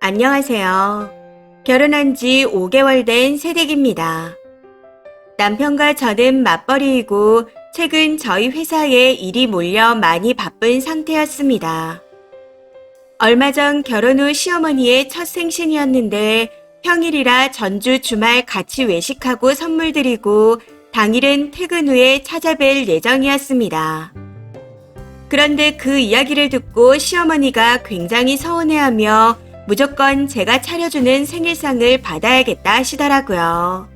안녕하세요. 결혼한 지 5개월 된 새댁입니다. 남편과 저는 맞벌이이고 최근 저희 회사에 일이 몰려 많이 바쁜 상태였습니다. 얼마 전 결혼 후 시어머니의 첫 생신이었는데 평일이라 전주 주말 같이 외식하고 선물 드리고 당일은 퇴근 후에 찾아뵐 예정이었습니다. 그런데 그 이야기를 듣고 시어머니가 굉장히 서운해하며 무조건 제가 차려주는 생일상을 받아야겠다 하시더라고요.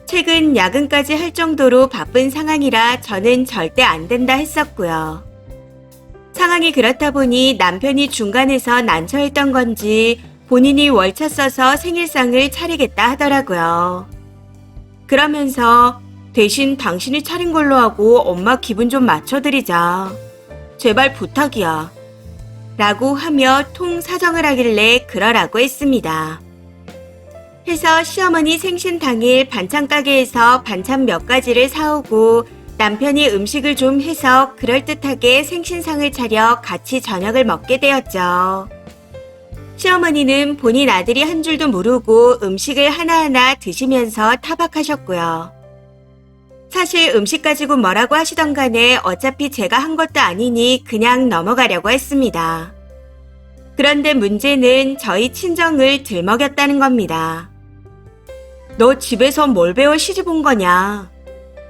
최근 야근까지 할 정도로 바쁜 상황이라 저는 절대 안 된다 했었고요. 상황이 그렇다 보니 남편이 중간에서 난처했던 건지 본인이 월차 써서 생일상을 차리겠다 하더라고요. 그러면서 대신 당신이 차린 걸로 하고 엄마 기분 좀 맞춰드리자. 제발 부탁이야. 라고 하며 통사정을 하길래 그러라고 했습니다. 해서 시어머니 생신 당일 반찬 가게에서 반찬 몇 가지를 사오고 남편이 음식을 좀 해서 그럴듯하게 생신상을 차려 같이 저녁을 먹게 되었죠. 시어머니는 본인 아들이 한 줄도 모르고 음식을 하나하나 드시면서 타박하셨고요. 사실 음식 가지고 뭐라고 하시던 간에 어차피 제가 한 것도 아니니 그냥 넘어가려고 했습니다. 그런데 문제는 저희 친정을 들먹였다는 겁니다. 너 집에서 뭘 배워 시집 온 거냐?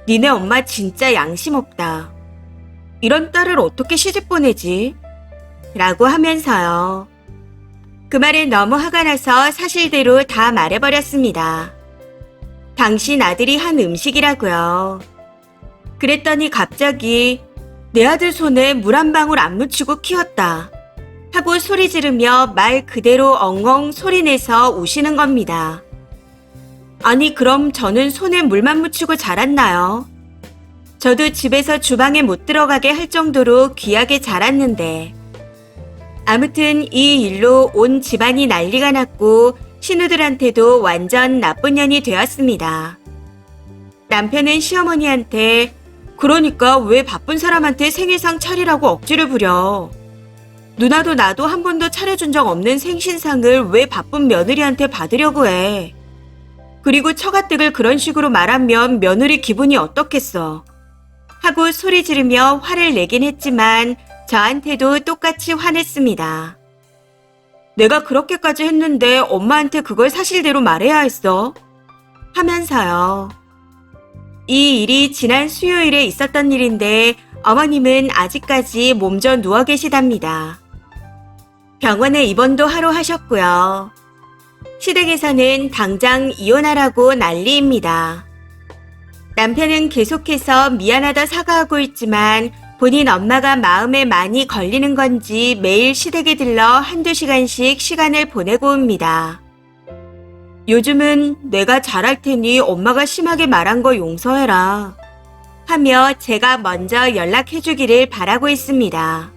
니네 엄마 진짜 양심 없다. 이런 딸을 어떻게 시집 보내지? 라고 하면서요. 그 말에 너무 화가 나서 사실대로 다 말해버렸습니다. 당신 아들이 한 음식이라고요. 그랬더니 갑자기 내 아들 손에 물 한 방울 안 묻히고 키웠다 하고 소리 지르며 말 그대로 엉엉 소리내서 우시는 겁니다. 아니 그럼 저는 손에 물만 묻히고 자랐나요? 저도 집에서 주방에 못 들어가게 할 정도로 귀하게 자랐는데. 아무튼 이 일로 온 집안이 난리가 났고 신우들한테도 완전 나쁜 년이 되었습니다. 남편은 시어머니한테 그러니까 왜 바쁜 사람한테 생일상 차리라고 억지를 부려. 누나도 나도 한 번도 차려준 적 없는 생신상을 왜 바쁜 며느리한테 받으려고 해. 그리고 처가댁을 그런 식으로 말하면 며느리 기분이 어떻겠어. 하고 소리 지르며 화를 내긴 했지만 저한테도 똑같이 화냈습니다. 내가 그렇게까지 했는데 엄마한테 그걸 사실대로 말해야 했어. 하면서요. 이 일이 지난 수요일에 있었던 일인데 어머님은 아직까지 몸져 누워 계시답니다. 병원에 입원도 하루 하셨고요. 시댁에서는 당장 이혼하라고 난리입니다. 남편은 계속해서 미안하다 사과하고 있지만 본인 엄마가 마음에 많이 걸리는 건지 매일 시댁에 들러 한두 시간씩 시간을 보내고 옵니다. 요즘은 내가 잘할 테니 엄마가 심하게 말한 거 용서해라 하며 제가 먼저 연락해주기를 바라고 있습니다.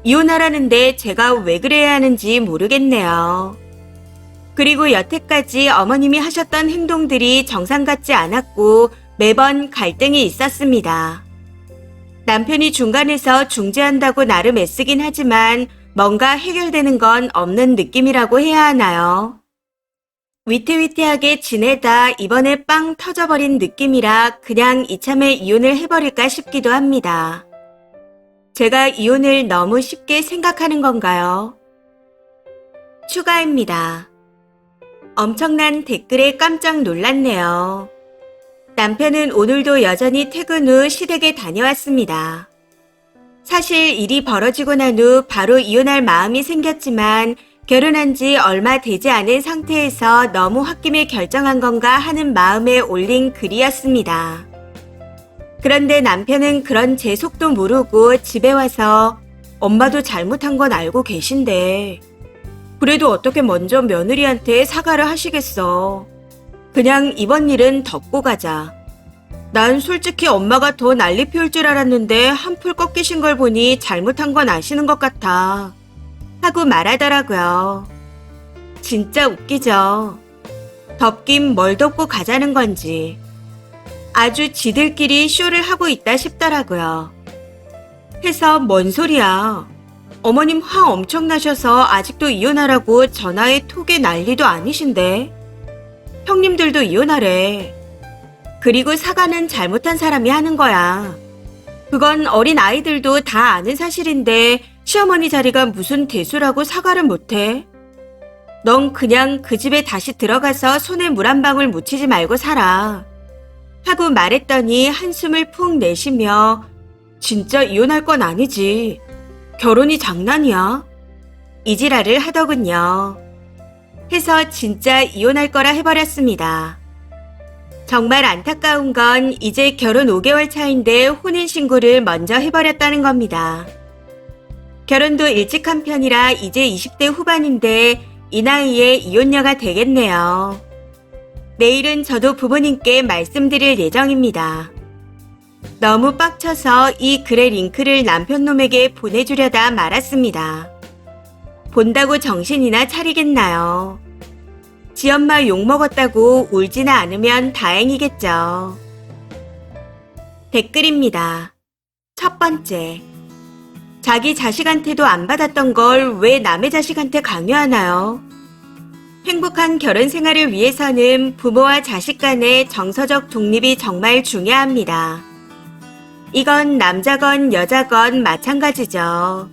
이혼하라는데 제가 왜 그래야 하는지 모르겠네요. 그리고 여태까지 어머님이 하셨던 행동들이 정상 같지 않았고 매번 갈등이 있었습니다. 남편이 중간에서 중재한다고 나름 애쓰긴 하지만 뭔가 해결되는 건 없는 느낌이라고 해야 하나요? 위태위태하게 지내다 이번에 빵 터져버린 느낌이라 그냥 이참에 이혼을 해버릴까 싶기도 합니다. 제가 이혼을 너무 쉽게 생각하는 건가요? 추가입니다. 엄청난 댓글에 깜짝 놀랐네요. 남편은 오늘도 여전히 퇴근 후 시댁에 다녀왔습니다. 사실 일이 벌어지고 난 후 바로 이혼할 마음이 생겼지만 결혼한 지 얼마 되지 않은 상태에서 너무 홧김에 결정한 건가 하는 마음에 올린 글이었습니다. 그런데 남편은 그런 제 속도 모르고 집에 와서 엄마도 잘못한 건 알고 계신데 그래도 어떻게 먼저 며느리한테 사과를 하시겠어. 그냥 이번 일은 덮고 가자. 난 솔직히 엄마가 더 난리 피울 줄 알았는데 한풀 꺾이신 걸 보니 잘못한 건 아시는 것 같아. 하고 말하더라고요. 진짜 웃기죠. 덮긴 뭘 덮고 가자는 건지. 아주 지들끼리 쇼를 하고 있다 싶더라고요. 해서 뭔 소리야. 어머님 화 엄청 나셔서 아직도 이혼하라고 전화에 톡에 난리도 아니신데. 형님들도 이혼하래. 그리고 사과는 잘못한 사람이 하는 거야. 그건 어린 아이들도 다 아는 사실인데 시어머니 자리가 무슨 대수라고 사과를 못해? 넌 그냥 그 집에 다시 들어가서 손에 물 한 방울 묻히지 말고 살아. 하고 말했더니 한숨을 푹 내쉬며 진짜 이혼할 건 아니지. 결혼이 장난이야? 이지랄을 하더군요. 해서 진짜 이혼할 거라 해버렸습니다. 정말 안타까운 건 이제 결혼 5개월 차인데 혼인신고를 먼저 해버렸다는 겁니다. 결혼도 일찍 한 편이라 이제 20대 후반인데 이 나이에 이혼녀가 되겠네요. 내일은 저도 부모님께 말씀드릴 예정입니다. 너무 빡쳐서 이 글의 링크를 남편놈에게 보내주려다 말았습니다. 본다고 정신이나 차리겠나요? 지엄마 욕먹었다고 울지나 않으면 다행이겠죠. 댓글입니다. 첫 번째. 자기 자식한테도 안 받았던 걸 왜 남의 자식한테 강요하나요? 행복한 결혼 생활을 위해서는 부모와 자식 간의 정서적 독립이 정말 중요합니다. 이건 남자건 여자건 마찬가지죠.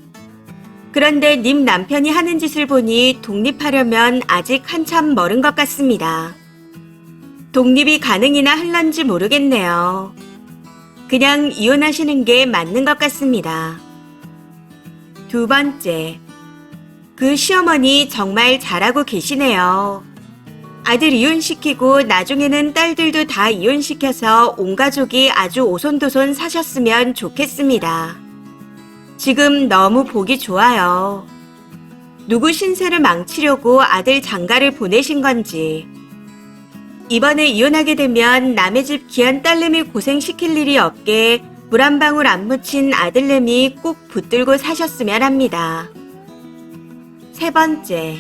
그런데 님 남편이 하는 짓을 보니 독립하려면 아직 한참 멀은 것 같습니다. 독립이 가능이나 할런지 모르겠네요. 그냥 이혼하시는 게 맞는 것 같습니다. 두 번째. 그 시어머니 정말 잘하고 계시네요. 아들 이혼시키고 나중에는 딸들도 다 이혼시켜서 온 가족이 아주 오손도손 사셨으면 좋겠습니다. 지금 너무 보기 좋아요. 누구 신세를 망치려고 아들 장가를 보내신 건지. 이번에 이혼하게 되면 남의 집 귀한 딸내미 고생시킬 일이 없게 물 한 방울 안 묻힌 아들내미 꼭 붙들고 사셨으면 합니다. 세 번째.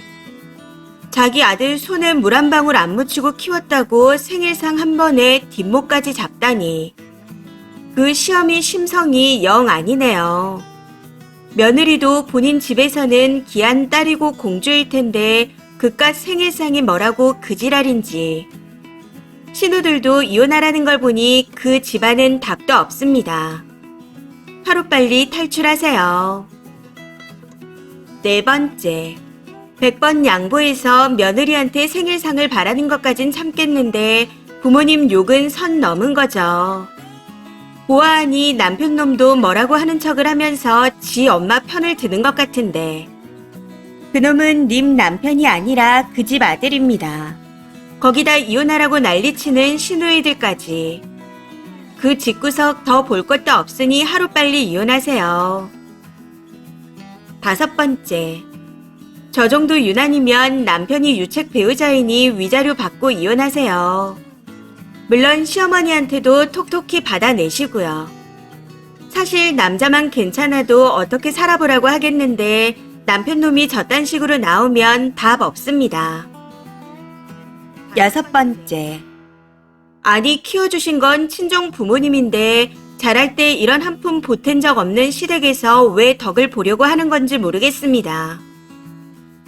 자기 아들 손에 물 한 방울 안 묻히고 키웠다고 생일상 한 번에 뒷목까지 잡다니. 그 시어미 심성이 영 아니네요. 며느리도 본인 집에서는 귀한 딸이고 공주일 텐데 그깟 생일상이 뭐라고 그 지랄인지. 신우들도 이혼하라는 걸 보니 그 집안은 답도 없습니다. 하루빨리 탈출하세요. 네 번째. 100번 양보해서 며느리한테 생일상을 바라는 것까진 참겠는데 부모님 욕은 선 넘은 거죠. 보아하니 남편놈도 뭐라고 하는 척을 하면서 지 엄마 편을 드는 것 같은데. 그놈은 님 남편이 아니라 그 집 아들입니다. 거기다 이혼하라고 난리치는 시누이들까지. 그 집구석 더 볼 것도 없으니 하루빨리 이혼하세요. 다섯 번째. 저 정도 유난이면 남편이 유책 배우자이니 위자료 받고 이혼하세요. 물론 시어머니한테도 톡톡히 받아내시고요. 사실 남자만 괜찮아도 어떻게 살아보라고 하겠는데 남편놈이 저딴 식으로 나오면 답 없습니다. 여섯 번째. 아니 키워주신 건 친정 부모님인데 자랄 때 이런 한 푼 보탠 적 없는 시댁에서 왜 덕을 보려고 하는 건지 모르겠습니다.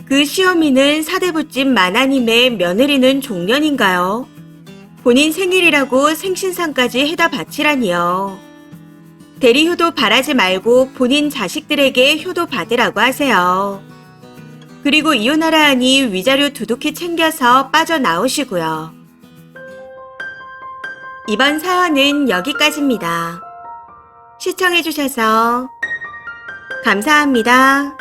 그 시어미는 사대부집 마나님의 며느리는 종년인가요? 본인 생일이라고 생신상까지 해다 바치라니요. 대리 효도 바라지 말고 본인 자식들에게 효도 받으라고 하세요. 그리고 이혼하라 하니 위자료 두둑히 챙겨서 빠져나오시고요. 이번 사연은 여기까지입니다. 시청해주셔서 감사합니다.